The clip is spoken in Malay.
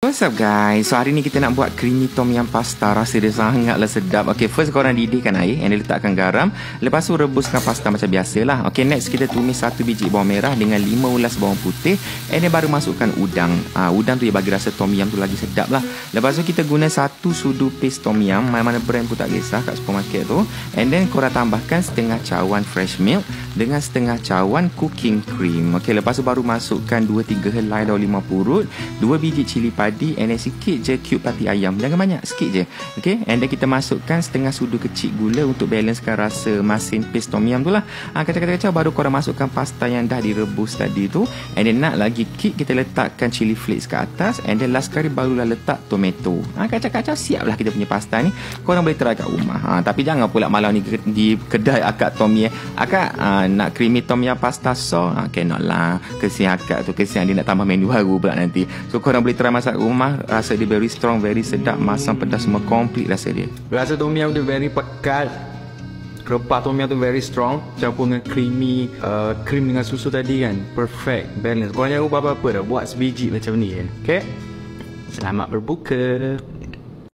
What's up guys? So hari ni kita nak buat creamy tom yum pasta. Rasa dia sangatlah sedap. Okay, first korang didihkan air and letakkan garam. Lepas tu rebuskan pasta macam biasalah. Okay, next kita tumis 1 biji bawang merah dengan 5 ulas bawang putih. And then baru masukkan udang. Udang tu dia bagi rasa tom yum tu lagi sedap lah. Lepas tu kita guna 1 sudu paste tom yum, mana-mana brand pun tak kisah kat supermarket tu. And then korang tambahkan setengah cawan fresh milk dengan setengah cawan cooking cream. Okay, lepas tu baru masukkan 2-3 helai daun limau purut, 2 biji cili padi, and then sikit je cube pati ayam. Jangan banyak, sikit je. Okay, and then kita masukkan setengah sudu kecil gula untuk balancekan rasa masin paste tom yum tu lah. Kacau-kacau baru korang masukkan pasta yang dah direbus tadi tu. And then nak lagi kick, kita letakkan chili flakes ke atas. And then last kali barulah letak tomato. Kacau-kacau, siap lah kita punya pasta ni. Korang boleh try kat rumah. Tapi jangan pula malam ni di kedai akak tom yum. Akak nak creamy tom yum pasta sauce, cannot lah. Kesian akak tu, kesian dia nak tambah menu baru pula nanti. So korang boleh try masak rumah. Rasa dia very strong, very sedap. Masam, pedas semua komplit rasa dia. Rasa tom yum dia very pekat. Rempah tom yum tu very strong. Campur dengan creamy, cream dengan susu tadi kan, perfect balance. Korang jangan ubah apa-apa dah, buat sebiji macam ni kan. Okay, selamat berbuka.